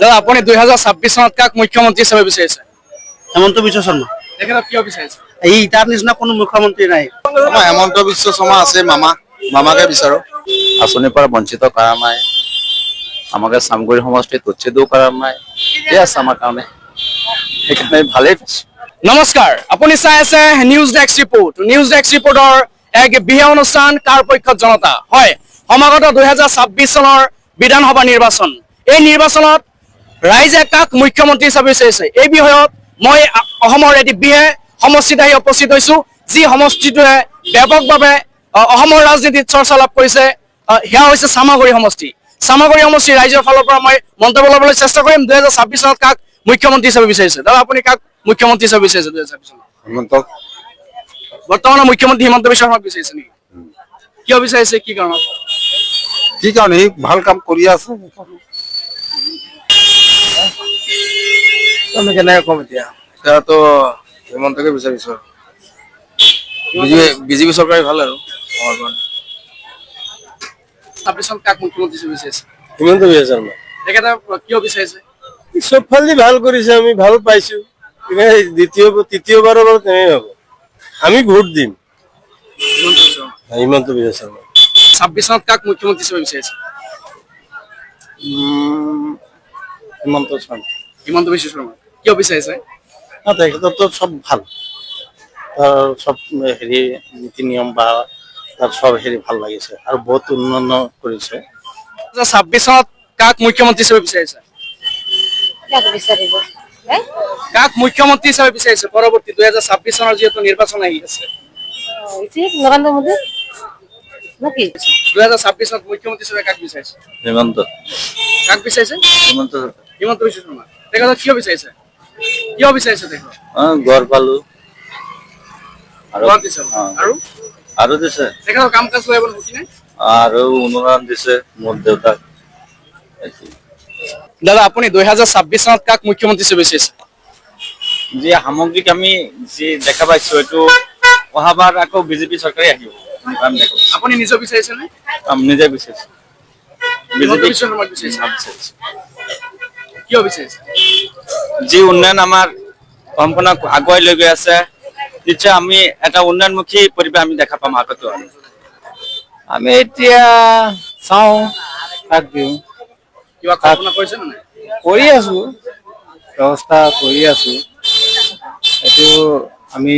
দাদা আপুনি 2026 চনত কাক মুখ্যমন্ত্ৰী হিচাপে বিচাৰিছে? হেমন্ত বিশ্ব শৰ্মা। তেখেতক কিয় বিচাৰিছে? এই তাৰ নিচিনা কোনো মুখ্যমন্ত্ৰী নাই। আমাৰ হেমন্ত বিশ্ব শৰ্মা আছে, মামাকে বিচাৰো। আঁচনিৰ পৰা বঞ্চিত কৰা নাই, আমাকে চামগুৰি সমষ্টিত উচ্ছেদো কৰা নাই, এয়া আছে আমাৰ কাৰণে, সেইকাৰণে ভালেই পাইছো। নমস্কাৰ, আপুনি চাই আছে news desk report. News desk ৰিপৰ্টৰ এক বিশেষ অনুষ্ঠান কাৰ পক্ষত জনতা। হয়, সমাগত 2026 চনৰ বিধানসভা নিৰ্বাচন। এই নিৰ্বাচনত ৰাইজে কাক মুখ্যমন্ত্ৰী হিচাপে বিচাৰিছে, এই বিষয়ত মই অসমৰ এটি বিশেষ সমষ্টিত আহি উপস্থিত হৈছো, যি সমষ্টিটোৱে ব্যাপকভাৱে অসমৰ ৰাজনীতিত চৰ্চা লাভ কৰিছে। সেয়া হৈছে চামগুৰি সমষ্টি। চামগুৰি সমষ্টিৰ ৰাইজৰ ফালৰ পৰা মই মন্তব্য ল'বলৈ চেষ্টা কৰিম। 2026 চনত কাক মুখ্যমন্ত্ৰী হিচাপে বিচাৰিছে? দাদা আপুনি কাক মুখ্যমন্ত্ৰী হিচাপে বিচাৰিছে 2026 চনত? বৰ্তমানৰ মুখ্যমন্ত্ৰী হিমন্ত বিশ্ব শৰ্মাক বিচাৰিছে নেকি? কিয় বিচাৰিছে, কি কাৰণত? কি কাৰণে ভাল কাম কৰি আছে, আমি কেনেকে কম এতিয়া? এতিয়াতো হিমন্তকে বিচাৰিছো। বিজেপি চৰকাৰে ভাল আৰু 26 চনত কাক মুখ্যমন্ত্ৰী হিচাপে বিচাৰিছে? হিমন্ত বিশ্ব শৰ্মা। তেখেতে কিয় বিচাৰিছে? চব ফালে ভাল কৰিছে, আমি ভাল পাইছো। তৃতীয়বাৰৰ বাৰু তেনেই হ'ব। আমি ভোট দিম হিমন্ত বিশ্ব শৰ্মা। 26 চনত কাক মুখ্যমন্ত্ৰী হিচাপে বিচাৰিছে? হিমন্ত শৰ্মা। হিমন্ত বিশ্ব শৰ্মা। কিয় বিচাৰিছে? তেখেতৰতো চব ভাল, তাৰ চব হেৰি নীতি নিয়ম বা তাৰ চব হেৰি ভাল লাগিছে আৰু বহুত উন্নয়ন কৰিছে। 26 চনত কাক মুখ্যমন্ত্ৰী হিচাপে বিচাৰিছে? কাক মুখ্যমন্ত্ৰী হিচাপে বিচাৰিছে পৰৱৰ্তী 2026 চনৰ যিহেতু নিৰ্বাচন আহি আছে? 2026 চনত মুখ্যমন্ত্ৰী হিচাপে কাক বিচাৰিছে? হিমন্ত। কাক বিচাৰিছে? হিমন্ত হিমন্ত বিশ্ব শৰ্মা। তেখেতক কিয় বিচাৰিছে? কিয় বিচাৰিছে তেখেতক? ঘৰ পালো ঘৰ দিছে। আৰু দিছে, তেখেতৰ কাম কাজ লৈ সুখী নে? আৰু অনুদান দিছে মোৰ দেউতাক। দাদা আপুনি 2026 চনত কাক মুখ্যমন্ত্ৰী হিচাপে বিচাৰিছে? যি সামগ্ৰিক আমি যি দেখা পাইছো, এইটো অহাবাৰ আকৌ বিজেপি চৰকাৰে আহিব। আপুনি নিজে বিচাৰিছে নে? আমি নিজে বিচাৰিছো, হিমন্ত বিশ্ব শৰ্মাক বিচাৰিছে। কিয় বিচাৰিছে? যি উন্নয়ন আমাৰ অসমখনক আগুৱাই লৈ গৈ আছে, নিশ্চয় আমি এটা উন্নয়নমুখী পৰিৱেশ আমি দেখা পাম আগতো। আমি এতিয়া চাওঁ কাক দিওঁ, কিবা কল্পনা কৰিছে নে নাই? কৰি আছো, ব্যৱস্থা কৰি আছো। এইটো আমি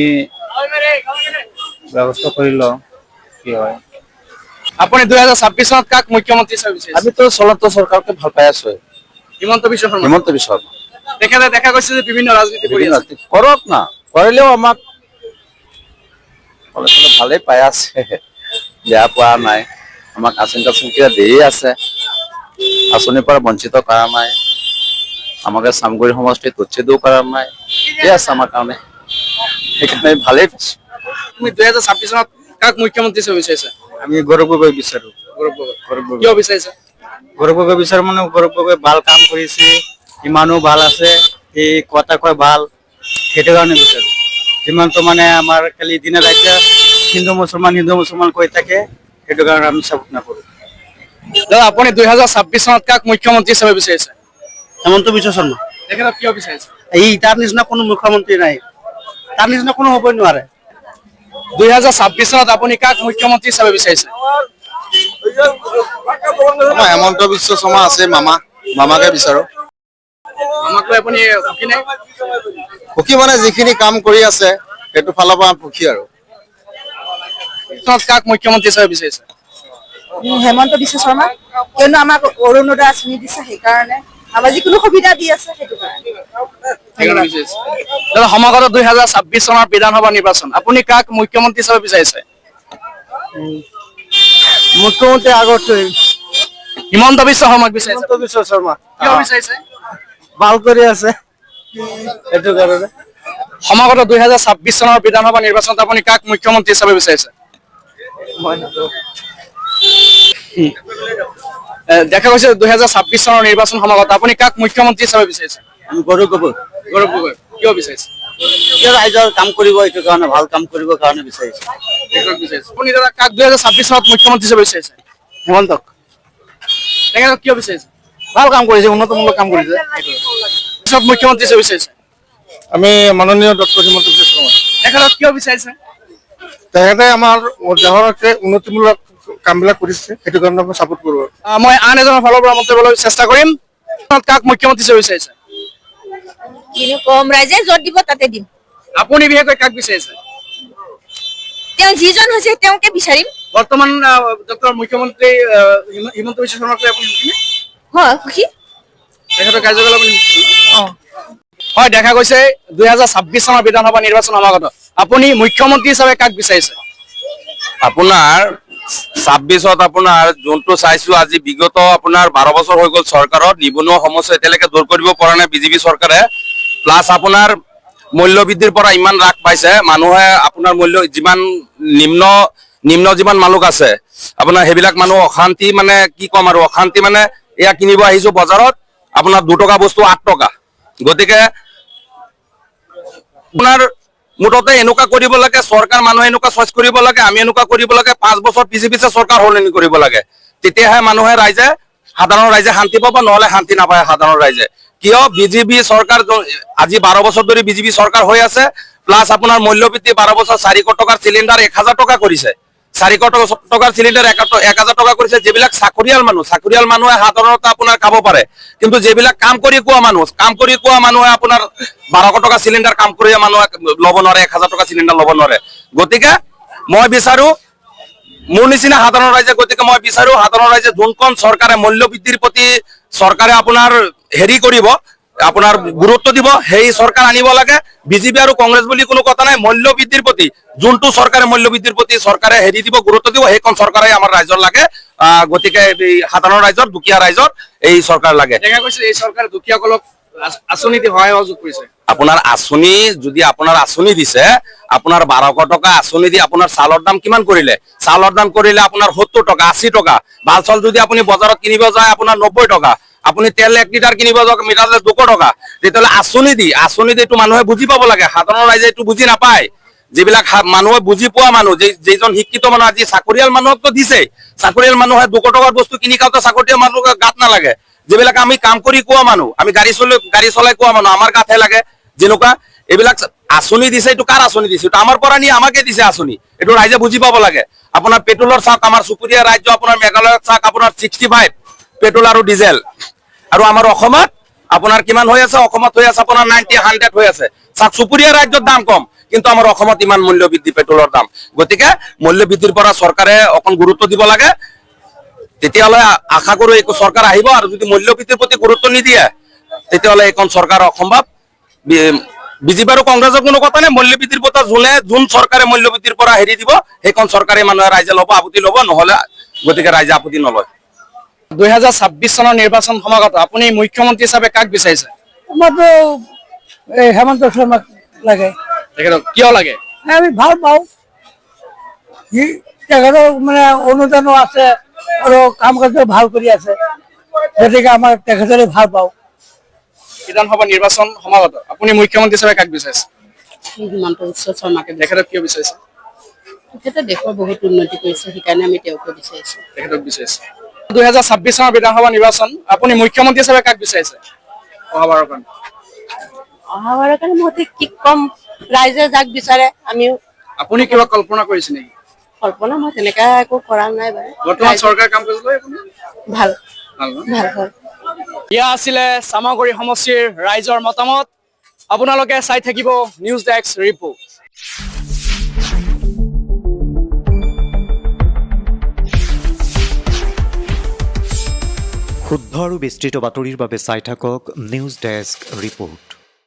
ব্যৱস্থা কৰি লওঁ কি হয়। আপুনি 2026 চনত কাক মুখ্যমন্ত্ৰী হিচাপে বিচাৰিছে? আমিতো চলন্ত চৰকাৰকে ভাল পাই আছো, হিমন্ত বিশ্ব শৰ্মা। হিমন্ত বিশ্ব শৰ্মা। তেখেতে দেখা গৈছে যে বিভিন্ন ৰাজনীতি কৰি আছে। কৰক না, কৰিলেও আমাক ভালেই পাই আছে, বেয়া পোৱা নাই। আমাক আঁচনি দিয়ে আছে, আঁচনিৰ পৰা বঞ্চিত কৰা নাই, আমাকে চামগুৰি সমষ্টিত উচ্ছেদো কৰা নাই, এয়া আছে আমাৰ কাৰণে, সেইকাৰণে ভালেই পাইছো। তুমি 2026 চনত কাক মুখ্যমন্ত্ৰী হিচাপে বিচাৰিছে? আমি গৌৰৱ গগৈ বিচাৰো। গৌৰৱ গগৈ। কিয় বিচাৰিছে? গৌৰৱ গগৈ বিচাৰো মানে গৌৰৱ গগৈ ভাল কাম কৰিছে, ইমানো ভাল আছে, এই কথা কয় ভাল, সেইটো কাৰণে বিচাৰো। হিমন্ত মানে আমাৰ খালি দিনে ৰাইতে হিন্দু মুছলমান কৈ থাকে, সেইটো কাৰণে আমি চাপোৰ্ট নকৰো। দাদা আপুনি 2026 চনত কাক মুখ্যমন্ত্ৰী হিচাপে বিচাৰিছে? হেমন্ত বিশ্ব শৰ্মা। তেখেতক কিয় বিচাৰিছে? এই তাৰ নিচিনা কোনো মুখ্যমন্ত্ৰী নাই, তাৰ নিচিনা কোনো হ'বই নোৱাৰে। 2026 চনত আপুনি কাক মুখ্যমন্ত্ৰী হিচাপে বিচাৰিছে? আমাৰ হেমন্ত বিশ্ব শৰ্মা আছে, মামাকে বিচাৰো। আমাক লৈ আপুনি সুখী নে? সুখী মানে যিখিনি কাম কৰি আছে সেইটো ফালৰ পৰা সুখী আৰু। কাক মুখ্যমন্ত্ৰী হিচাপে বিচাৰিছে? হেমন্ত বিশ্ব শৰ্মা, কিয়নো আমাক অৰুণোদয় আঁচনি দিছে, সেইকাৰণে আমাৰ যিকোনো সুবিধা দি আছে, সেইটো কাৰণে। দাদা সমাগত 2026 চনৰ বিধানসভা নিৰ্বাচন, আপুনি কাক মুখ্যমন্ত্ৰী হিচাপে বিচাৰিছে? মুখ্যমন্ত্ৰী আগত হিমন্ত বিশ্ব শৰ্মাক বিচাৰিছে। হিমন্ত বিশ্ব শৰ্মা কিয় বিচাৰিছে? ভাল কৰি আছে, সেইটো কাৰণে। সমাগত 2026 চনৰ বিধানসভা নিৰ্বাচনত আপুনি কাক মুখ্যমন্ত্ৰী হিচাপে বিচাৰিছে? দেখা গৈছে 2026 চনৰ নিৰ্বাচন সমাগত আপুনি কাক মুখ্যমন্ত্ৰী হিচাপে বিচাৰিছে? আমি গৌৰৱ গগৈ। গৌৰৱ গগৈ। কিয় বিচাৰিছে? ৰাইজৰ কাম কৰিব, এইটো কাৰণে ভাল কাম কৰিবৰ কাৰণে বিচাৰিছে। আপুনি দাদা কাক 2026 চনত মুখ্যমন্ত্ৰী হিচাপে বিচাৰিছে? হেমন্তক। তেখেতক কিয় বিচাৰিছে? ভাল কাম কৰিছে, উন্নতমূলক কাম কৰিছে। পিছত মুখ্যমন্ত্ৰী হিচাপে বিচাৰিছে আমি মাননীয় ডক্টৰ হিমন্ত বিশ্ব শৰ্মা তেখেতক কিয় বিচাৰিছে? তেখেতে আমাৰ দেশৰ উন্নতিমূলক কামবিলাক কৰিছে, সেইটো কাৰণে মই ছাপোৰ্ট কৰোঁ। মই আন এজনৰ ফালৰ পৰা মন্তব্য চেষ্টা কৰিম। কাক মুখ্যমন্ত্ৰী হিচাপে বিচাৰিছে? কিনো কম, ৰাইজে য'ত দিব তাতে দিম। আপুনি বিশেষকৈ কাক বিচাৰিছে? তেওঁ যিজন হৈছে তেওঁকে বিচাৰিম। বৰ্তমান ডক্টৰ মুখ্যমন্ত্ৰী হিমন্ত বিশ্ব শৰ্মাক লৈ আপুনি সুখী নে? হয়, সুখী। তেখেতৰ কাৰ্যকাল আপুনি সুখী? হয়, দেখা গৈছে 2026 চনৰ বিধানসভা নিৰ্বাচন সমাগত। আপুনি মুখ্যমন্ত্ৰী হিচাপে কাক বিচাৰিছে? আপোনাৰ 26ত আপোনাৰ যোনটো চাইছো আজি বিগত আপোনাৰ 12 বছৰ হৈ গ'ল চৰকাৰত, নিবনুৱা সমস্যা এতিয়ালৈকে দূৰ কৰিব পৰা নাই বিজেপি চৰকাৰে। প্লাছ আপোনাৰ মূল্য বৃদ্ধিৰ পৰা ইমান হ্ৰাস পাইছে, মানুহে আপোনাৰ মূল্য যিমান নিম্ন যিমান মানুহ আছে আপোনাৰ সেইবিলাক মানুহ অশান্তি, মানে কি ক'ম আৰু, অশান্তি মানে এয়া কিনিব আহিছো বজাৰত আপোনাৰ 2 টকা বস্তু 8 টকা। গতিকে আপোনাৰ মুঠতে এনেকুৱা কৰিব লাগে চৰকাৰ, মানুহে এনেকুৱা চইচ কৰিব লাগে, আমি এনেকুৱা কৰিব লাগে, 5 বছৰ পিছে পিছে চৰকাৰ সলনি কৰিব লাগে। তেতিয়াহে মানুহে সাধাৰণ ৰাইজে শান্তি পাব, নহলে শান্তি নাপায় সাধাৰণ ৰাইজে। কিয় বিজেপি চৰকাৰ আজি 12 বছৰ ধৰি বিজেপি চৰকাৰ হৈ আছে, প্লাছ আপোনাৰ মূল্যবৃদ্ধি 12 বছৰ 400 টকাৰ চিলিণ্ডাৰ 1000 টকা কৰিছে, 400 টকাৰ চিলিণ্ডাৰ 1000 টকা কৰিছে। যিবিলাক চাকৰিয়াল মানুহে সাধাৰণতে আপোনাৰ খাব পাৰে, কিন্তু যিবিলাক কাম কৰি খোৱা মানুহে আপোনাৰ 1200 টকা চিলিণ্ডাৰ কাম কৰি মানুহে ল'ব নোৱাৰে, 1000 টকা চিলিণ্ডাৰ ল'ব নোৱাৰে। গতিকে মই বিচাৰো মোৰ নিচিনা সাধাৰণ ৰাইজে, সাধাৰণ ৰাইজে যোনখন চৰকাৰে মূল্য বৃদ্ধিৰ প্ৰতি চৰকাৰে আপোনাৰ হেৰি কৰিব, আপোনাৰ গুৰুত্ব দিব, সেই চৰকাৰ আনিব লাগে। বিজেপি আৰু কংগ্ৰেছ বুলি কোনো কথা নাই, মূল্য বৃদ্ধিৰ প্ৰতি যোনটো চৰকাৰে মূল্য বৃদ্ধিৰ প্ৰতি চৰকাৰে হেৰি দিব, গুৰুত্ব দিব, সেইখন চৰকাৰে আমাৰ ৰাইজৰ লাগে। গতিকে এই সাধাৰণ ৰাইজৰ, দুখীয়া ৰাইজৰ এই চৰকাৰ লাগে। দেখা গৈছে এই চৰকাৰে দুখীয়াসকলক আঁচনি দি সহায় সহযোগ কৰিছে। আপোনাৰ আঁচনি যদি আপোনাৰ আঁচনি দিছে, আপোনাৰ 1200 টকা আঁচনি দি আপোনাৰ চাউলৰ দাম কিমান কৰিলে? চাউলৰ দাম কৰিলে আপোনাৰ 70 টকা 80 টকা। ভাল চাউল যদি আপুনি বজাৰত কিনিব যায় আপোনাৰ 90 টকা। আপুনি তেল 1 লিটাৰ কিনিব যাওক মিটাৰলে 200 টকা। তেতিয়াহ'লে আঁচনি দি এইটো মানুহে বুজি পাব লাগে, সাধাৰণ ৰাইজে এইটো বুজি নাপায়। যিবিলাক মানুহে বুজি পোৱা মানুহ, যিজন শিক্ষিত মানুহ, আজি চাকৰিয়াল মানুহকতো দিছে, চাকৰিয়াল মানুহে 200 টকাৰ বস্তু কিনি খাওঁতে চাকৰিয়াল মানুহক গাত নালাগে। যিবিলাক আমি কাম কৰি খোৱা মানুহ, আমি গাড়ী চলাই খোৱা মানুহ, আমাৰ গাতহে লাগে। যেনেকুৱা এইবিলাক আঁচনি দিছে, এইটো কাৰ আঁচনি দিছে? এইটো আমাৰ পৰা নি আমাকে দিছে আঁচনি, এইটো ৰাইজে বুজি পাব লাগে। আপোনাৰ পেট্ৰলৰ চাওক, আমাৰ চুবুৰীয়া ৰাজ্য আপোনাৰ মেঘালয়ত চাওক, আপোনাৰ 65 পেট্ৰল আৰু ডিজেল, আৰু আমাৰ অসমত আপোনাৰ কিমান হৈ আছে? অসমত হৈ আছে আপোনাৰ 90 100 হৈ আছে। চাওক, চুবুৰীয়া ৰাজ্যত দাম কম, কিন্তু আমাৰ অসমত ইমান মূল্য বৃদ্ধি পেট্ৰলৰ দাম। গতিকে মূল্য বৃদ্ধিৰ পৰা চৰকাৰে অকণ গুৰুত্ব দিব লাগে। তেতিয়াহ'লে আশা কৰো এই চৰকাৰ আহিব, আৰু যদি মূল্য বৃদ্ধিৰ প্ৰতি গুৰুত্ব নিদিয়ে তেতিয়াহ'লে এইখন চৰকাৰ অসম্ভৱ। বিজেপি আৰু কংগ্ৰেছৰ কোনো কথা নাই, মূল্য বৃদ্ধিৰ কথা যোন চৰকাৰে মূল্য বৃদ্ধিৰ পৰা হেৰি দিব, সেইখন চৰকাৰে মানুহে ৰাইজে ল'ব, আপত্তি ল'ব, নহ'লে গতিকে ৰাইজে আপত্তি নলয়। 2026 চনৰ নিৰ্বাচন সমাগত আপুনি মুখ্যমন্ত্ৰী হিচাপে কাক বিচাৰিছে? আমাৰতো এই হেমন্ত শৰ্মাক লাগে। তেখেতক কিয় লাগে? আমি ভাল পাওঁ, তেখেতৰ মানে অনুদানো আছে আৰু কাম কাজো ভাল কৰি আছে, গতিকে আমাৰ তেখেতৰে ভাল পাওঁ। বিধানসভা নিৰ্বাচন সমাগত আপুনি মুখ্যমন্ত্ৰী হিচাপে কাক বিচাৰিছে? হিমন্ত বিশ্ব শৰ্মাকে তেখেতক কিয় বিচাৰিছে? তেখেতে দেশৰ বহুত উন্নতি কৰিছে, সেইকাৰণে আমি তেওঁকে বিচাৰিছো। তেখেতক বিচাৰিছে। 2026 চনৰ বিধানসভা নিৰ্বাচন আপুনি মুখ্যমন্ত্ৰী হিচাপে কাক বিচাৰিছে অহাবাৰৰ কাৰণে? অহাবাৰৰ কাৰণে মই কি কম, ৰাইজে যাক বিচাৰে আমিও। আপুনি কিবা কল্পনা কৰিছে নেকি? কল্পনা মই তেনেকা একো কৰা নাই বাৰু। বৰ্তমান চৰকাৰ কাম কাজ লৈ আপুনি ভাল ভাল ন? ভাল হয়। এয়া আছিলে চামগুৰি সমষ্টিৰ ৰাইজৰ মতামত। আপোনালোকে চাই থাকিব নিউজ ডেস্ক ৰিপৰ্ট। শুদ্ধ আৰু বিস্তৃত বাতৰিৰ বাবে চাই থাকক নিউজ ডেস্ক ৰিপৰ্ট।